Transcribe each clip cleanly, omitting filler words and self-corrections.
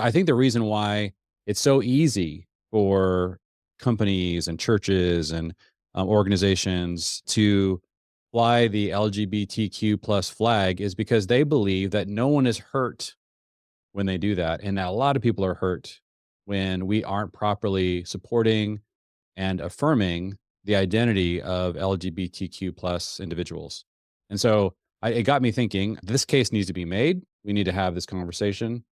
I think the reason why it's so easy for companies and churches and organizations to fly the LGBTQ plus flag is because they believe that no one is hurt when they do that. And that a lot of people are hurt when we aren't properly supporting and affirming the identity of LGBTQ plus individuals. And so it got me thinking, this case needs to be made. We need to have this conversation.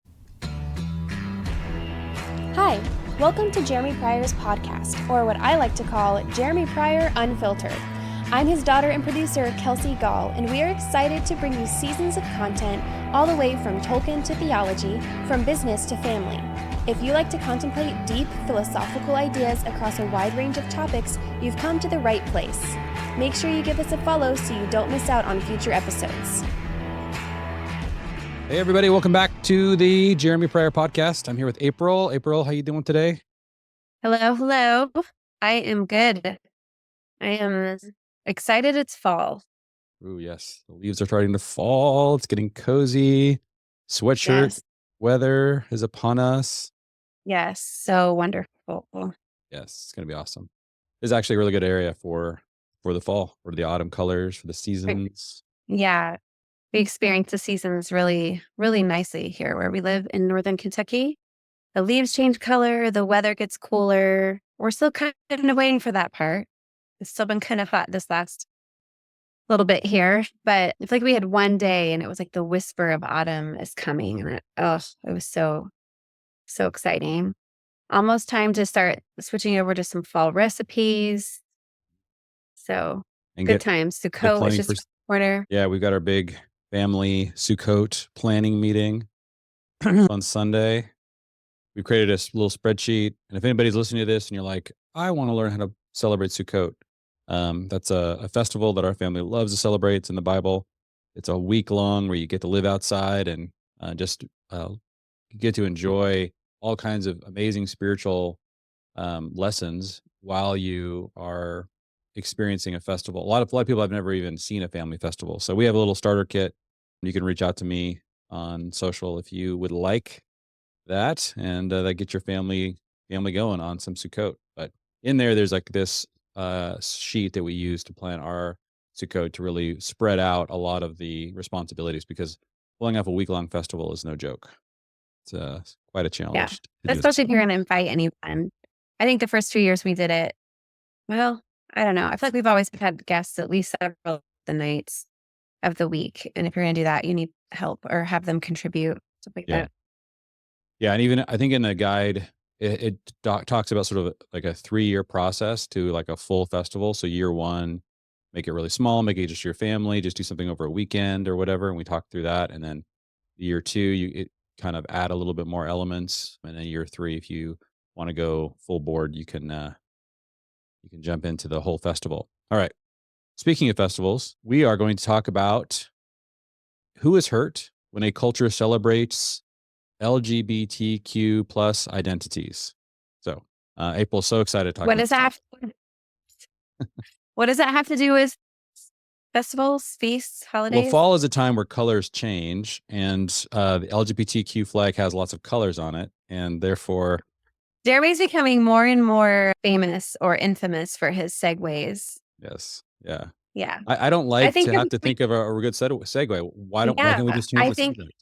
Hi, welcome to Jeremy Pryor's podcast, or what I like to call Jeremy Pryor Unfiltered. I'm his daughter and producer, Kelsey Gall, and we are excited to bring you seasons of content all the way from Tolkien to theology, from business to family. If you like to contemplate deep philosophical ideas across a wide range of topics, you've come to the right place. Make sure you give us a follow so you don't miss out on future episodes. Hey, everybody. Welcome back to the Jeremy Pryor podcast. I'm here with April. April, how you doing today? Hello. I am good. I am excited it's fall. Ooh, yes. The leaves are starting to fall. It's getting cozy. Sweatshirt weather is upon us. Yes. So wonderful. Yes, it's going to be awesome. It's actually a really good area for the fall, for the autumn colors, for the seasons. Yeah. We experience the seasons really, really nicely here where we live in northern Kentucky. The leaves change color. The weather gets cooler. We're still kind of waiting for that part. It's still been kind of hot this last little bit here, but it's like we had one day and it was like the whisper of autumn is coming. And it was so exciting. Almost time to start switching over to some fall recipes. So And good times. Sukkot is just corner. Yeah, we've got our big family Sukkot planning meeting on Sunday. We created a little spreadsheet. And if anybody's listening to this and you're like, I want to learn how to celebrate Sukkot, that's a festival that our family loves to celebrate. It's in the Bible. It's a week long where you get to live outside and just get to enjoy all kinds of amazing spiritual lessons while you are experiencing a festival. A lot of people have never even seen a family festival. So we have a little starter kit. You can reach out to me on social if you would like that, and that get your family going on some Sukkot. But in there's like this sheet that we use to plan our Sukkot to really spread out a lot of the responsibilities, because pulling off a week-long festival is no joke. It's quite a challenge. Yeah, especially if you're going to invite anyone. I think the first few years we did it, well, I don't know. I feel like we've always had guests at least several of the nights of the week. And if you're going to do that, you need help or have them contribute, stuff like that. Yeah. And even I think in the guide, it talks about sort of like a 3-year process to like a full festival. So year one, make it really small, make it just your family, just do something over a weekend or whatever. And we talk through that. And then year two, it kind of add a little bit more elements. And then year 3, if you want to go full board, you can jump into the whole festival. All right. Speaking of festivals, we are going to talk about who is hurt when a culture celebrates LGBTQ plus identities. So April's so excited to talk about that. What does that have to do with festivals, feasts, holidays? Well, fall is a time where colors change, and the LGBTQ flag has lots of colors on it, and therefore Jeremy's becoming more and more famous or infamous for his segues. Yes. Yeah. Yeah. I don't like to have to think of a good segue. Why can't we just change the subject?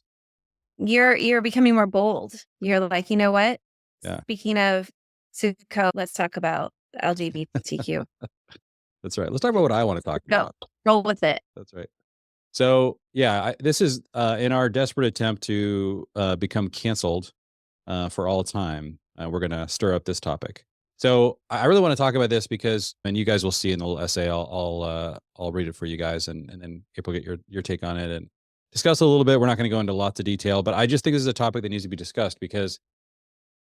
You're becoming more bold. You're like, you know what? Yeah. Speaking of Sukkot, let's talk about LGBTQ. That's right. Let's talk about what I want to talk about. Roll with it. That's right. So yeah, this is in our desperate attempt to become canceled for all time. We're going to stir up this topic. So I really want to talk about this because, and you guys will see in the little essay, I'll read it for you guys, and then April, get your take on it and discuss it a little bit. We're not going to go into lots of detail, but I just think this is a topic that needs to be discussed because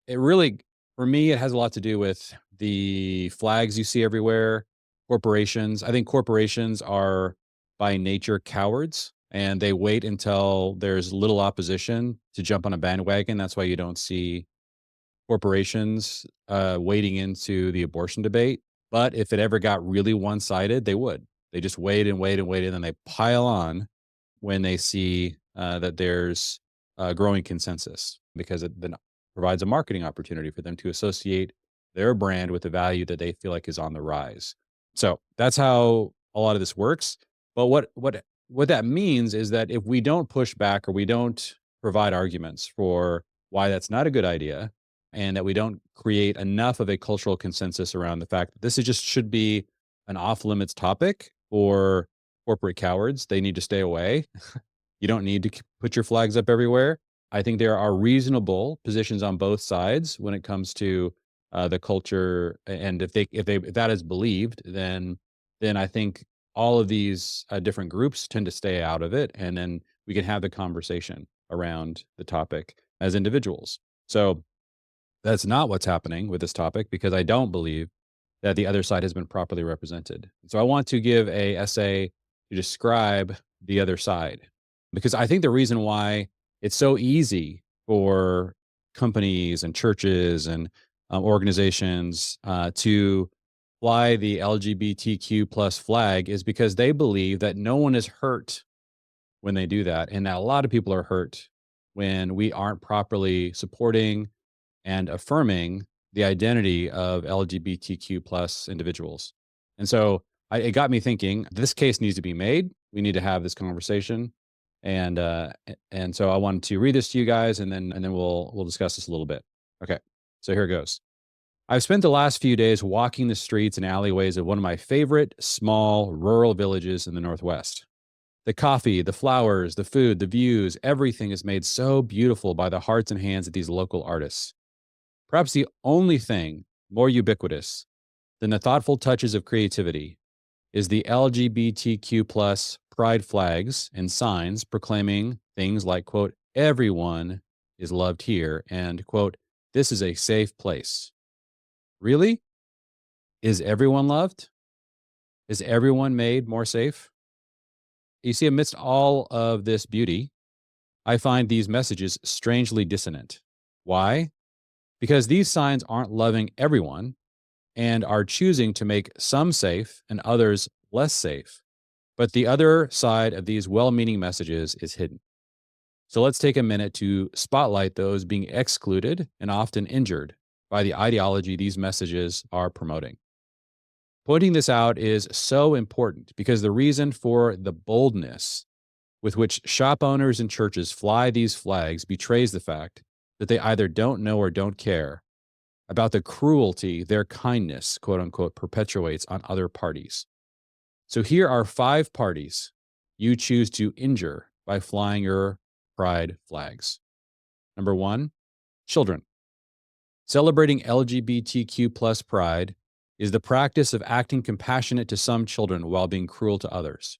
it really, for me, it has a lot to do with the flags you see everywhere, corporations. I think corporations are by nature cowards, and they wait until there's little opposition to jump on a bandwagon. That's why you don't see corporations wading into the abortion debate. But if it ever got really one-sided, they would. They just wait and wait and wait, and then they pile on when they see that there's a growing consensus, because then provides a marketing opportunity for them to associate their brand with a value that they feel like is on the rise. So that's how a lot of this works. But what that means is that if we don't push back or we don't provide arguments for why that's not a good idea, and that we don't create enough of a cultural consensus around the fact that this is just should be an off limits topic for corporate cowards, they need to stay away. You don't need to put your flags up everywhere. I think there are reasonable positions on both sides when it comes to the culture, and if that is believed, then I think all of these different groups tend to stay out of it, and then we can have the conversation around the topic as individuals. So that's not what's happening with this topic because I don't believe that the other side has been properly represented. So I want to give a essay to describe the other side because I think the reason why it's so easy for companies and churches and organizations to fly the LGBTQ plus flag is because they believe that no one is hurt when they do that, and that a lot of people are hurt when we aren't properly supporting and affirming the identity of LGBTQ plus individuals. And so it got me thinking, this case needs to be made. We need to have this conversation. And so I wanted to read this to you guys, and then we'll discuss this a little bit. Okay, so here it goes. I've spent the last few days walking the streets and alleyways of one of my favorite small rural villages in the Northwest. The coffee, the flowers, the food, the views, everything is made so beautiful by the hearts and hands of these local artists. Perhaps the only thing more ubiquitous than the thoughtful touches of creativity is the LGBTQ plus pride flags and signs proclaiming things like, quote, everyone is loved here, and, quote, this is a safe place. Really? Is everyone loved? Is everyone made more safe? You see, amidst all of this beauty, I find these messages strangely dissonant. Why? Because these signs aren't loving everyone and are choosing to make some safe and others less safe. But the other side of these well meaning messages is hidden. So let's take a minute to spotlight those being excluded and often injured by the ideology these messages are promoting. Pointing this out is so important because the reason for the boldness with which shop owners and churches fly these flags betrays the fact that they either don't know or don't care about the cruelty their kindness, quote unquote, perpetuates on other parties. So here are 5 parties you choose to injure by flying your pride flags. Number 1, children. Celebrating LGBTQ plus pride is the practice of acting compassionate to some children while being cruel to others.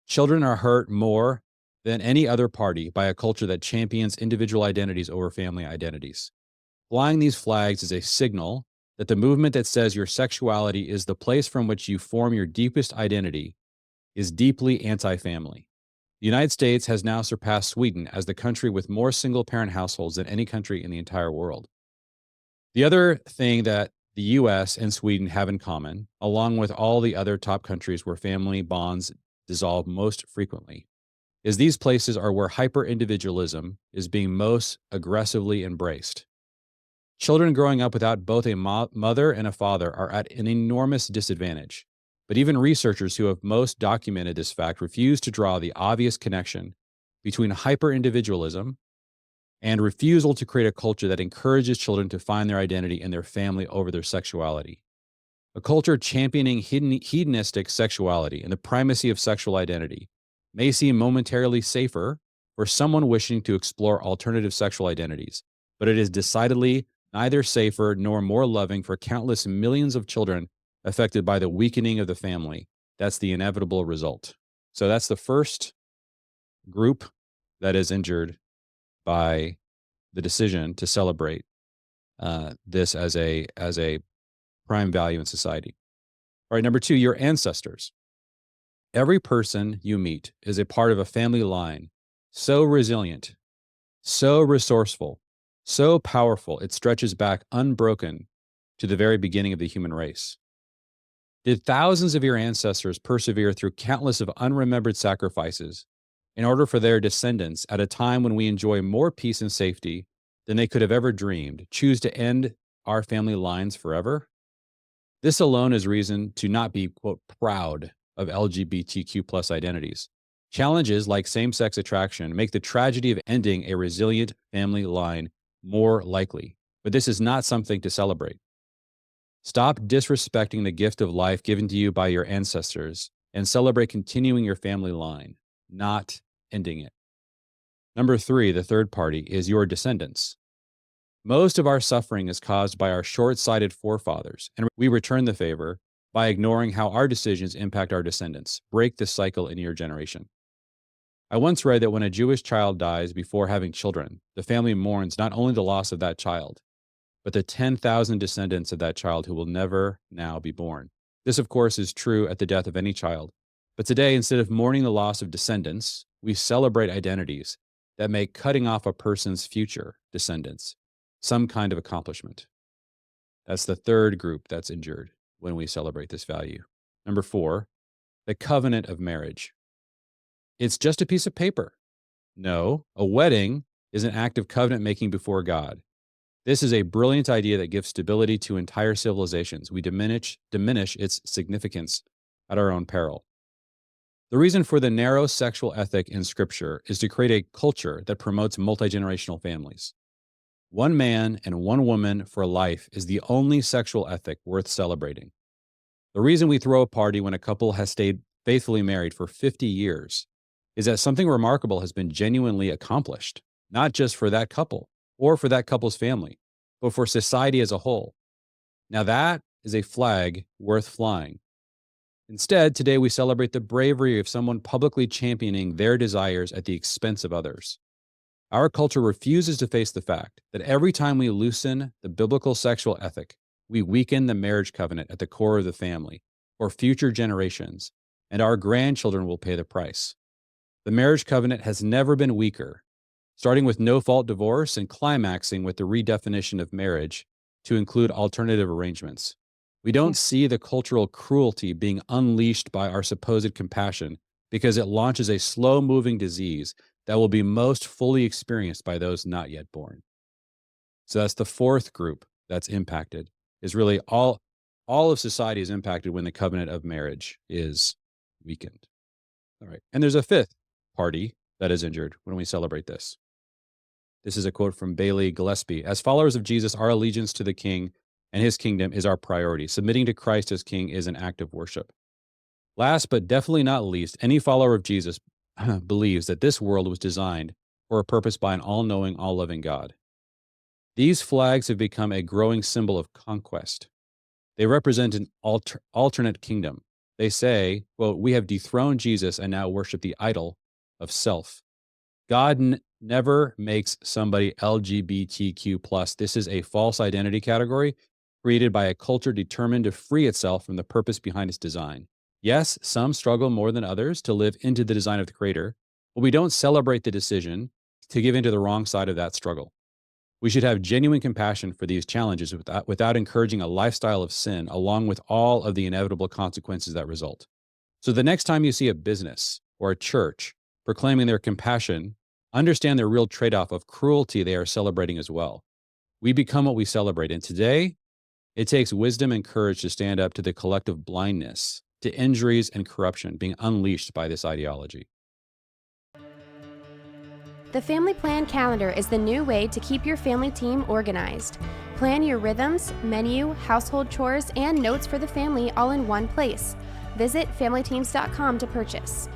Children are hurt more than any other party by a culture that champions individual identities over family identities. Flying these flags is a signal that the movement that says your sexuality is the place from which you form your deepest identity is deeply anti-family. The United States has now surpassed Sweden as the country with more single-parent households than any country in the entire world. The other thing that the US and Sweden have in common, along with all the other top countries where family bonds dissolve most frequently, is these places are where hyper-individualism is being most aggressively embraced. Children growing up without both a mother and a father are at an enormous disadvantage, but even researchers who have most documented this fact refuse to draw the obvious connection between hyper-individualism and refusal to create a culture that encourages children to find their identity in their family over their sexuality. A culture championing hedonistic sexuality and the primacy of sexual identity may seem momentarily safer for someone wishing to explore alternative sexual identities, but it is decidedly neither safer nor more loving for countless millions of children affected by the weakening of the family. That's the inevitable result. So that's the first group that is injured by the decision to celebrate this as a prime value in society. All right, number 2, your ancestors. Every person you meet is a part of a family line so resilient, so resourceful, so powerful, it stretches back unbroken to the very beginning of the human race. Did thousands of your ancestors persevere through countless of unremembered sacrifices in order for their descendants at a time when we enjoy more peace and safety than they could have ever dreamed choose to end our family lines forever, this alone is reason to not be, quote, proud of LGBTQ plus identities. Challenges like same sex attraction make the tragedy of ending a resilient family line more likely, but this is not something to celebrate. Stop disrespecting the gift of life given to you by your ancestors and celebrate continuing your family line, not ending it. Number 3, the third party, is your descendants. Most of our suffering is caused by our short-sighted forefathers, and we return the favor by ignoring how our decisions impact our descendants. Break this cycle in your generation. I once read that when a Jewish child dies before having children, the family mourns not only the loss of that child, but the 10,000 descendants of that child who will never now be born. This, of course, is true at the death of any child. But today, instead of mourning the loss of descendants, we celebrate identities that make cutting off a person's future descendants some kind of accomplishment. That's the third group that's injured when we celebrate this value. Number 4, the covenant of marriage. It's just a piece of paper. No, a wedding is an act of covenant making before God. This is a brilliant idea that gives stability to entire civilizations. We diminish its significance at our own peril. The reason for the narrow sexual ethic in Scripture is to create a culture that promotes multi-generational families. One man and one woman for life is the only sexual ethic worth celebrating. The reason we throw a party when a couple has stayed faithfully married for 50 years is that something remarkable has been genuinely accomplished, not just for that couple or for that couple's family, but for society as a whole. Now that is a flag worth flying. Instead, today we celebrate the bravery of someone publicly championing their desires at the expense of others. Our culture refuses to face the fact that every time we loosen the biblical sexual ethic, we weaken the marriage covenant at the core of the family for future generations, and our grandchildren will pay the price. The marriage covenant has never been weaker, starting with no-fault divorce and climaxing with the redefinition of marriage to include alternative arrangements. We don't see the cultural cruelty being unleashed by our supposed compassion because it launches a slow-moving disease that will be most fully experienced by those not yet born. So that's the fourth group that's impacted, is really all of society is impacted when the covenant of marriage is weakened. All right. And there's a fifth party that is injured when we celebrate this. This is a quote from Bailey Gillespie. As followers of Jesus, our allegiance to the King and his kingdom is our priority. Submitting to Christ as King is an act of worship. Last but definitely not least, any follower of Jesus believes that this world was designed for a purpose by an all-knowing, all-loving God. These flags have become a growing symbol of conquest. They represent an alternate kingdom. They say, well, we have dethroned Jesus and now worship the idol of self. God never makes somebody LGBTQ+. This is a false identity category created by a culture determined to free itself from the purpose behind its design. Yes, some struggle more than others to live into the design of the Creator, but we don't celebrate the decision to give into the wrong side of that struggle. We should have genuine compassion for these challenges without encouraging a lifestyle of sin, along with all of the inevitable consequences that result. So the next time you see a business or a church proclaiming their compassion, understand the real trade-off of cruelty they are celebrating as well. We become what we celebrate, and today, it takes wisdom and courage to stand up to the collective blindness to injuries and corruption being unleashed by this ideology. The Family Plan Calendar is the new way to keep your family team organized. Plan your rhythms, menu, household chores, and notes for the family all in one place. Visit familyteams.com to purchase.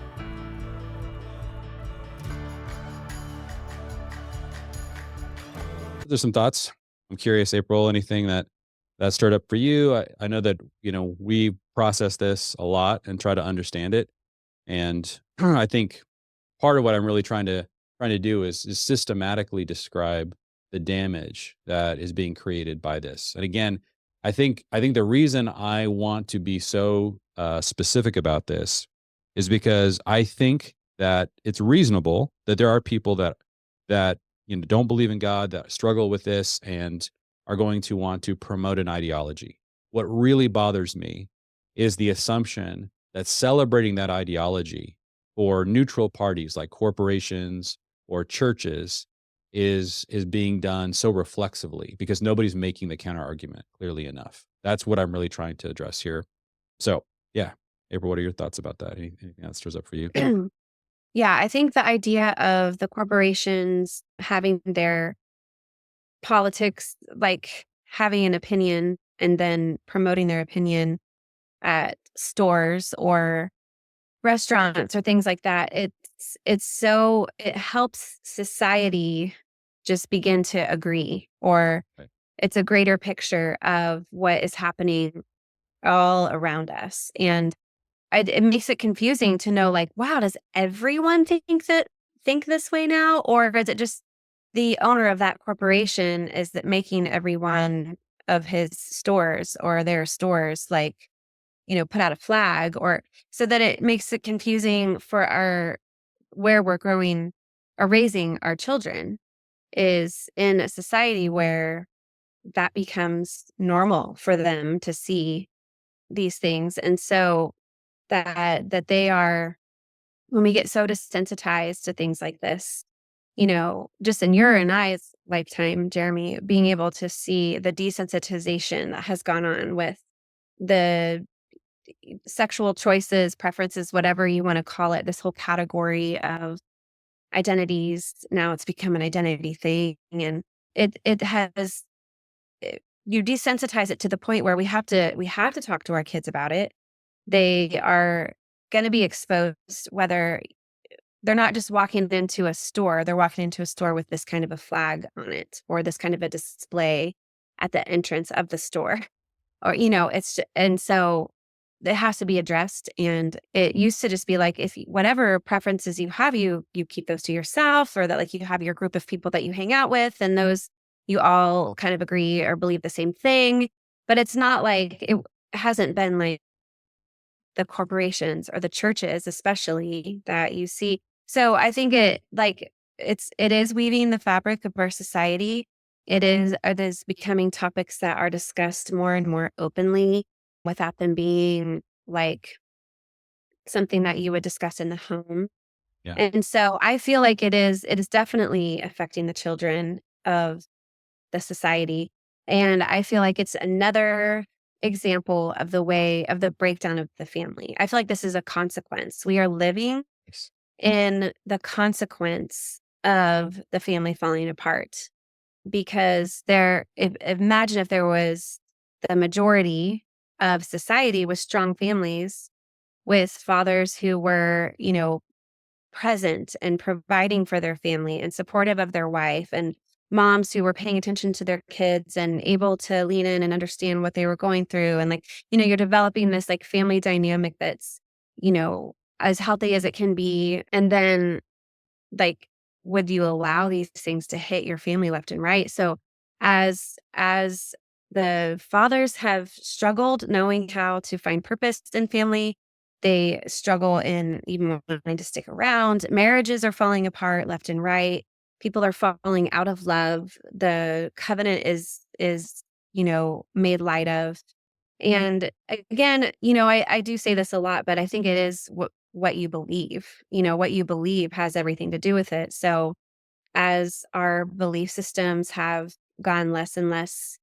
There's some thoughts. I'm curious, April, anything that stirred up for you? I know that, we process this a lot and try to understand it. And I think part of what I'm really trying to do is systematically describe the damage that is being created by this. And again, I think the reason I want to be so specific about this is because I think that it's reasonable that there are people that don't believe in God, that struggle with this and are going to want to promote an ideology. What really bothers me is the assumption that celebrating that ideology for neutral parties like corporations or churches is being done so reflexively because nobody's making the counter argument clearly enough. That's what I'm really trying to address here. So, yeah. April, what are your thoughts about that? Anything that stirs up for you? Yeah, I think the idea of the corporations having their politics, like having an opinion and then promoting their opinion at stores or restaurants or things like that, it helps society just begin to agree, or Right. it's a greater picture of what is happening all around us. And it makes it confusing to know, like, wow, does everyone think this way now? Or is it just the owner of that corporation is that making every one of his stores or their stores, like, put out a flag, or so that it makes it confusing for where we're growing or raising our children is in a society where that becomes normal for them to see these things. And so that they are, when we get so desensitized to things like this, just in your and I's lifetime, Jeremy, being able to see the desensitization that has gone on with the sexual choices, preferences, whatever you want to call it, this whole category of identities. Now it's become an identity thing. And it has, you desensitize it to the point where we have to talk to our kids about it. They are going to be exposed, whether they're not just walking into a store, they're walking into a store with this kind of a flag on it or this kind of a display at the entrance of the store. Or, and so it has to be addressed. And it used to just be like, whatever preferences you have, you keep those to yourself, or that, like, you have your group of people that you hang out with, and those you all kind of agree or believe the same thing. But it's not like it hasn't been like the corporations or the churches, especially, that you see. So I think it is weaving the fabric of our society. It is becoming topics that are discussed more and more openly without them being like something that you would discuss in the home. Yeah. And so I feel like it is definitely affecting the children of the society. And I feel like it's another example of the breakdown of the family. I feel like this is a consequence. We are living Yes. in the consequence of the family falling apart, because imagine if there was the majority of society with strong families, with fathers who were, present and providing for their family and supportive of their wife, and moms who were paying attention to their kids and able to lean in and understand what they were going through. And, like, you're developing this, like, family dynamic that's, as healthy as it can be. And then, like, would you allow these things to hit your family left and right? So as the fathers have struggled knowing how to find purpose in family, they struggle in even wanting to stick around. Marriages are falling apart left and right. People are falling out of love. The covenant is made light of. And again, I do say this a lot, but I think it is what you believe. What you believe has everything to do with it. So as our belief systems have gone less and less,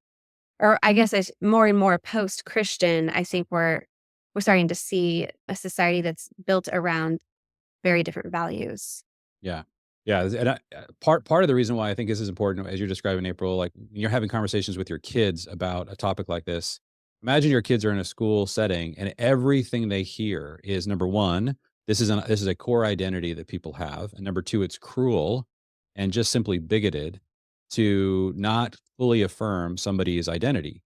or I guess as more and more post-Christian, I think we're starting to see a society that's built around very different values. Yeah. Yeah, and part of the reason why I think this is important, as you're describing, April, like, when you're having conversations with your kids about a topic like this, imagine your kids are in a school setting and everything they hear is, number one, this is a core identity that people have, and number two, it's cruel and just simply bigoted to not fully affirm somebody's identity.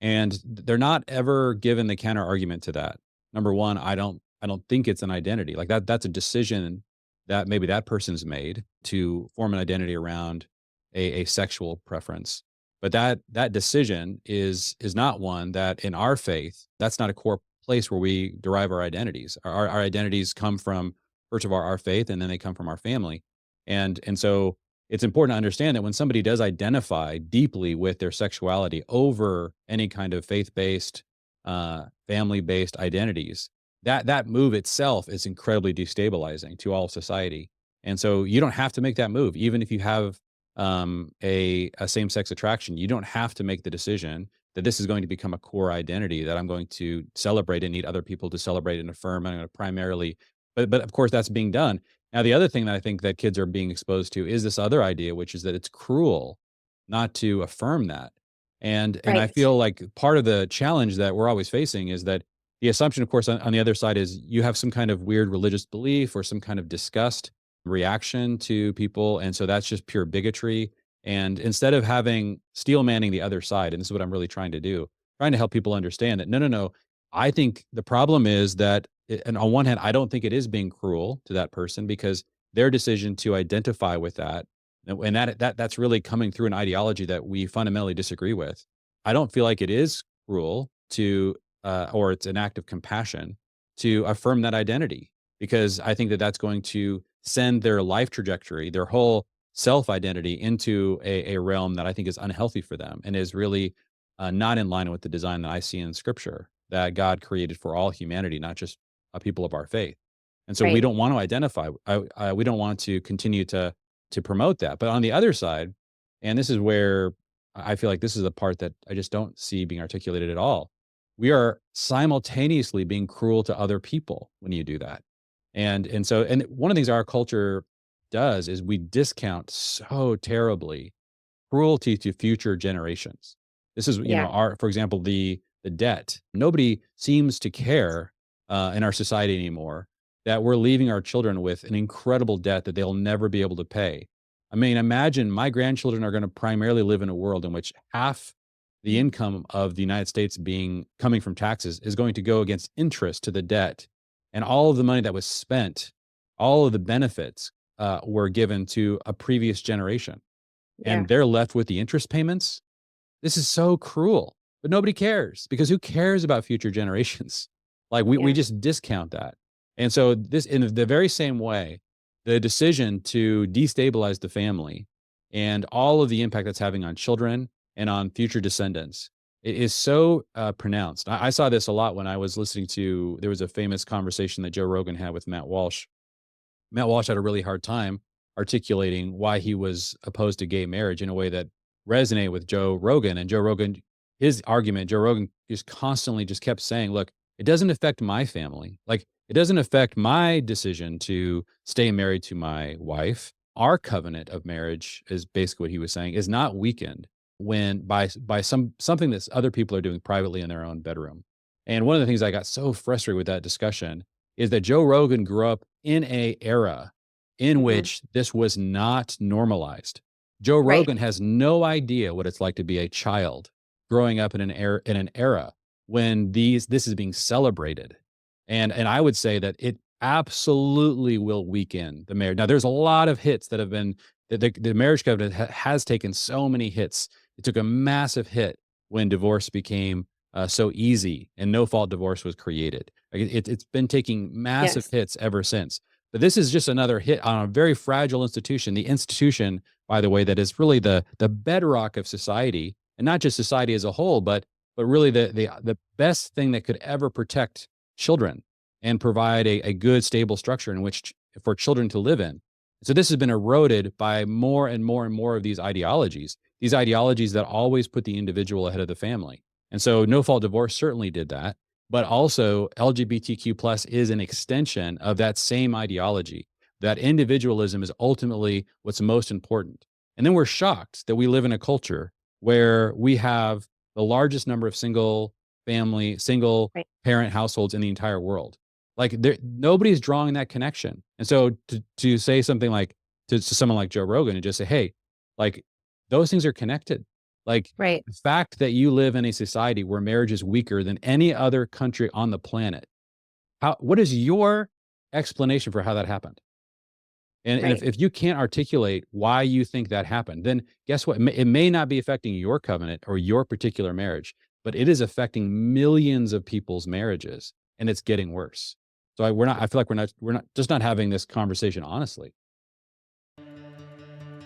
And they're not ever given the counter argument to that. Number one, I don't think it's an identity. Like, that's a decision that maybe that person's made to form an identity around a sexual preference. But that decision is not one that, in our faith, that's not a core place where we derive our identities. Our identities come from, first of all, our faith, and then they come from our family. And so it's important to understand that when somebody does identify deeply with their sexuality over any kind of faith-based, family-based identities, that move itself is incredibly destabilizing to all of society. And so you don't have to make that move, even if you have a same-sex attraction. You don't have to make the decision that this is going to become a core identity that I'm going to celebrate and need other people to celebrate and affirm. I'm going to primarily, but of course that's being done. Now, the other thing that I think that kids are being exposed to is this other idea, which is that it's cruel not to affirm that. And I Right. feel like part of the challenge that we're always facing is that the assumption, of course, on the other side is you have some kind of weird religious belief or some kind of disgust reaction to people. And so that's just pure bigotry. And instead of having steel manning the other side, and this is what I'm really trying to do, trying to help people understand that no, no, no. I think the problem is that, and on one hand, I don't think it is being cruel to that person because their decision to identify with that, and that's really coming through an ideology that we fundamentally disagree with. I don't feel like it is cruel to, or it's an act of compassion to affirm that identity because I think that that's going to send their life trajectory, their whole self identity into a realm that I think is unhealthy for them and is really not in line with the design that I see in scripture that God created for all humanity, not just people of our faith. And so we Right. don't want to identify, we don't want to continue to promote that. But on the other side, and this is where I feel like this is the part that I just don't see being articulated at all. We are simultaneously being cruel to other people when you do that. And one of the things our culture does is we discount so terribly cruelty to future generations. This is, Yeah. our, for example, the debt. Nobody seems to care in our society anymore that we're leaving our children with an incredible debt that they'll never be able to pay. I mean, imagine my grandchildren are going to primarily live in a world in which half the income of the United States being coming from taxes is going to go against interest to the debt, and all of the money that was spent, all of the benefits were given to a previous generation Yeah. and they're left with the interest payments. This is so cruel, but nobody cares because who cares about future generations? Like we Yeah. just discount that. And so this in the very same way, the decision to destabilize the family and all of the impact that's having on children and on future descendants is so pronounced. I saw this a lot when I was listening to, there was a famous conversation that Joe Rogan had with Matt Walsh. Matt Walsh had a really hard time articulating why he was opposed to gay marriage in a way that resonated with Joe Rogan. And Joe Rogan, his argument, Joe Rogan just constantly just kept saying, look, it doesn't affect my family. Like, it doesn't affect my decision to stay married to my wife. Our covenant of marriage is basically what he was saying is not weakened when by something that other people are doing privately in their own bedroom. And one of the things I got so frustrated with that discussion is that Joe Rogan grew up in a era in Hmm. which this was not normalized. Joe Right. Rogan has no idea what it's like to be a child growing up in an era when this is being celebrated. And I would say that it absolutely will weaken the marriage. Now there's a lot of hits that have been the marriage covenant has taken so many hits. It took a massive hit when divorce became so easy and no fault divorce was created. Like it's been taking massive Yes. hits ever since. But this is just another hit on a very fragile institution. The institution, by the way, that is really the bedrock of society, and not just society as a whole, but really the best thing that could ever protect children and provide a good, stable structure in which for children to live in. So this has been eroded by more and more and more of these ideologies that always put the individual ahead of the family. And so no fault divorce certainly did that, but also LGBTQ plus is an extension of that same ideology, that individualism is ultimately what's most important. And then we're shocked that we live in a culture where we have the largest number of single Right. parent households in the entire world. Like nobody's drawing that connection. And so to say something like to someone like Joe Rogan and just say, hey, like those things are connected. Like Right. the fact that you live in a society where marriage is weaker than any other country on the planet, what is your explanation for how that happened? And Right. if you can't articulate why you think that happened, then guess what? It may not be affecting your covenant or your particular marriage, but it is affecting millions of people's marriages, and it's getting worse. So I feel like we're not just not having this conversation honestly.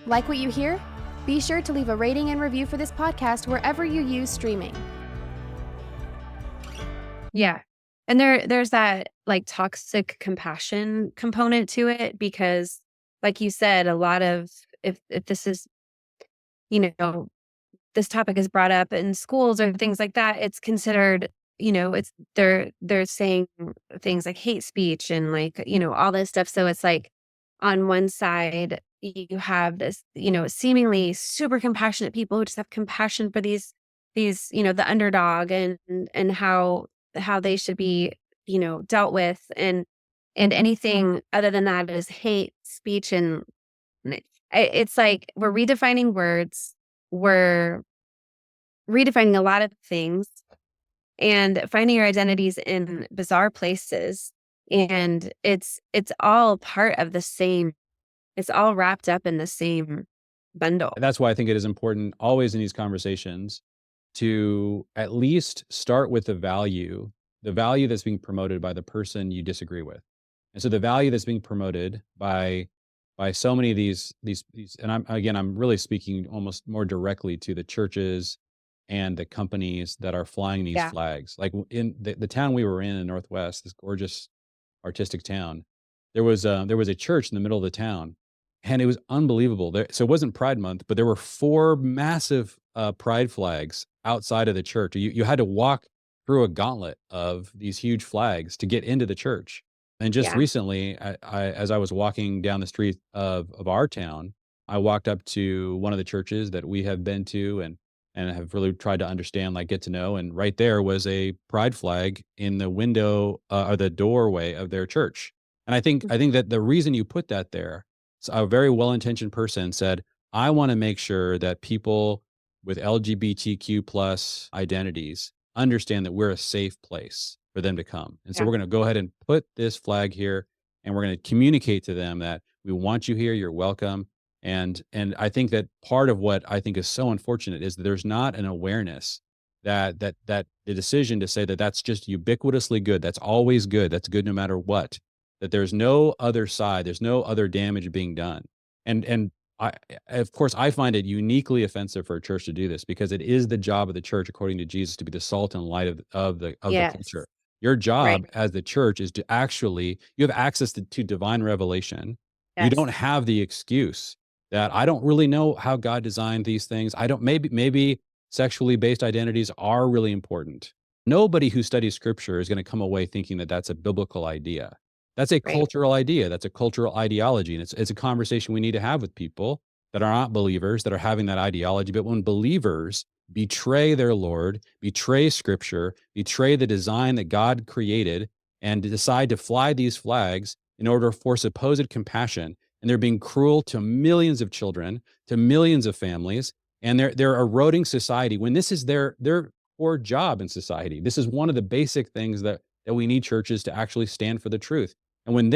Like what you hear? Be sure to leave a rating and review for this podcast wherever you use streaming. Yeah. And there's that like toxic compassion component to it because like you said, a lot of if this is you know, this topic is brought up in schools or things like that, it's considered, it's they're saying things like hate speech and like, all this stuff. So it's like on one side you have this, seemingly super compassionate people who just have compassion for these, the underdog and how they should be, dealt with and anything other than that is hate speech and it's like we're redefining words. We're redefining a lot of things and finding your identities in bizarre places. And it's all part of the same, it's all wrapped up in the same bundle. That's why I think it is important always in these conversations to at least start with the value that's being promoted by the person you disagree with. And so the value that's being promoted by so many of these, and I'm really speaking almost more directly to the churches and the companies that are flying these Yeah. flags. Like in the town we were in Northwest, this gorgeous artistic town, there was a church in the middle of the town, and it was unbelievable. So it wasn't Pride Month, but there were 4 massive, pride flags outside of the church. You had to walk through a gauntlet of these huge flags to get into the church. And just Yeah. recently, as I was walking down the street of our town, I walked up to one of the churches that we have been to and have really tried to understand, like, get to know, and right there was a pride flag in the window, or the doorway of their church. And I think that the reason you put that there, a very well-intentioned person said, "I wanna make sure that people with LGBTQ plus identities understand that we're a safe place for them to come. And so Yeah. we're gonna go ahead and put this flag here, and we're gonna communicate to them that we want you here, you're welcome." And I think that part of what I think is so unfortunate is that there's not an awareness that the decision to say that that's just ubiquitously good, that's always good, that's good no matter what, that there's no other side, there's no other damage being done. And I of course, I find it uniquely offensive for a church to do this because it is the job of the church, according to Jesus, to be the salt and light of the Yes. culture. Your job Right. as the church is to actually you have access to divine revelation. You don't Yes. have the excuse that I don't really know how God designed these things. I don't maybe sexually based identities are really important. Nobody who studies scripture is going to come away thinking that that's a biblical idea. That's a Right. cultural idea. That's a cultural ideology. And it's a conversation we need to have with people that are not believers, that are having that ideology. But when believers betray their Lord, betray scripture, betray the design that God created, and decide to fly these flags in order for supposed compassion, and they're being cruel to millions of children, to millions of families, and they're eroding society when this is their core job in society. This is one of the basic things that we need churches to actually stand for the truth. And when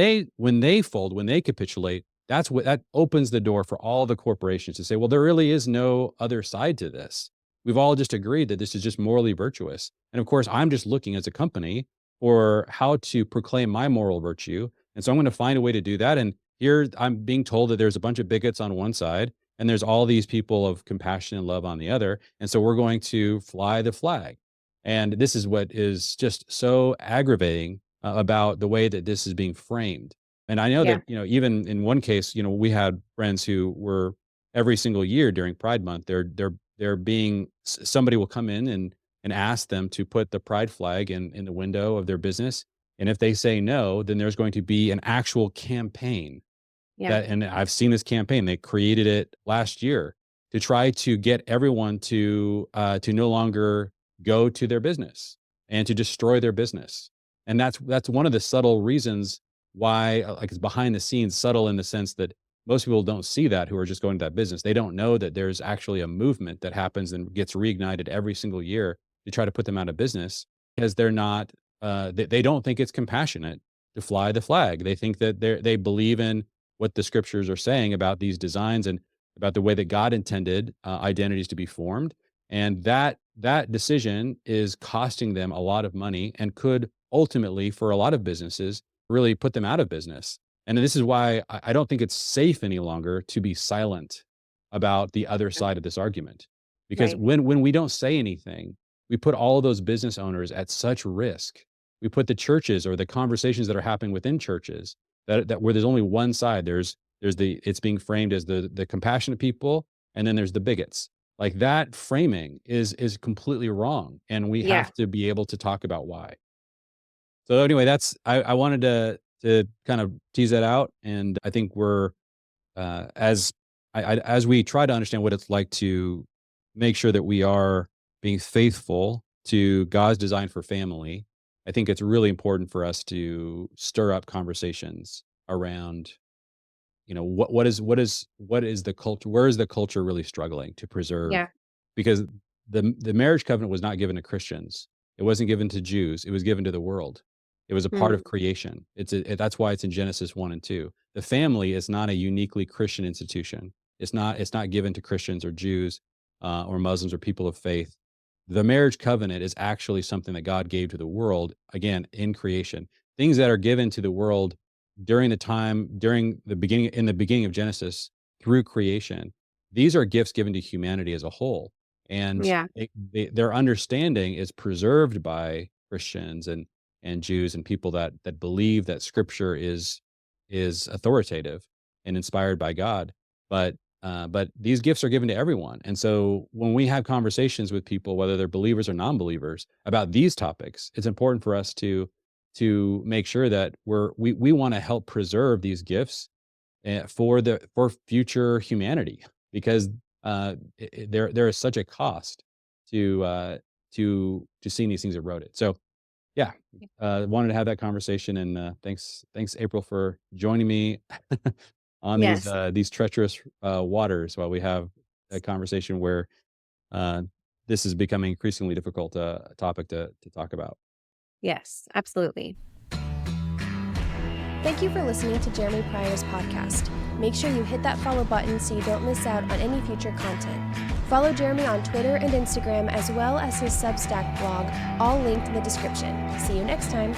they fold, when they capitulate, that opens the door for all the corporations to say, well, there really is no other side to this. We've all just agreed that this is just morally virtuous. And of course, I'm just looking as a company for how to proclaim my moral virtue. And so I'm going to find a way to do that. And here I'm being told that there's a bunch of bigots on one side and there's all these people of compassion and love on the other. And so we're going to fly the flag. And this is what is just so aggravating about the way that this is being framed. And I know Yeah. that, even in one case, we had friends who were every single year during Pride Month, they're being somebody will come in and ask them to put the pride flag in the window of their business. And if they say no, then there's going to be an actual campaign Yeah. and I've seen this campaign. They created it last year to try to get everyone to no longer go to their business and to destroy their business. And that's one of the subtle reasons why, like, it's behind the scenes, subtle in the sense that most people don't see that who are just going to that business. They don't know that there's actually a movement that happens and gets reignited every single year to try to put them out of business because they're not. They don't think it's compassionate to fly the flag. They think that they believe in what the scriptures are saying about these designs and about the way that God intended identities to be formed. And that decision is costing them a lot of money and could ultimately, for a lot of businesses, really put them out of business. And this is why I don't think it's safe any longer to be silent about the other side of this argument. Because Right. when we don't say anything, we put all of those business owners at such risk. We put the churches or the conversations that are happening within churches that where there's only one side. There's the it's being framed as the compassionate people, and then there's the bigots. Like that framing is completely wrong, and we Yeah. have to be able to talk about why. So anyway, that's I wanted to kind of tease that out, and I think we're as as we try to understand what it's like to make sure that we are being faithful to God's design for family. I think it's really important for us to stir up conversations around, what is the culture, where is the culture really struggling to preserve, Yeah. because the marriage covenant was not given to Christians. It wasn't given to Jews. It was given to the world. It was a part Mm. of creation. That's why it's in Genesis 1 and 2. The family is not a uniquely Christian institution. It's not given to Christians or Jews, or Muslims or people of faith. The marriage covenant is actually something that God gave to the world, again, in creation. Things that are given to the world during the beginning of Genesis through creation. These are gifts given to humanity as a whole, and Yeah. their understanding is preserved by Christians and Jews and people that believe that Scripture is authoritative and inspired by God. But these gifts are given to everyone, and so when we have conversations with people, whether they're believers or non-believers, about these topics, it's important for us to make sure that we want to help preserve these gifts, for future humanity, because there is such a cost to seeing these things eroded. So yeah, wanted to have that conversation, and thanks April for joining me on Yes. these treacherous waters while we have a conversation where uh, this is becoming increasingly difficult topic to talk about. Yes. Absolutely. Thank you for listening to Jeremy Pryor's podcast. Make sure you hit that follow button so you don't miss out on any future content. Follow Jeremy on Twitter and Instagram, as well as his Substack blog, all linked in the description. See you next time.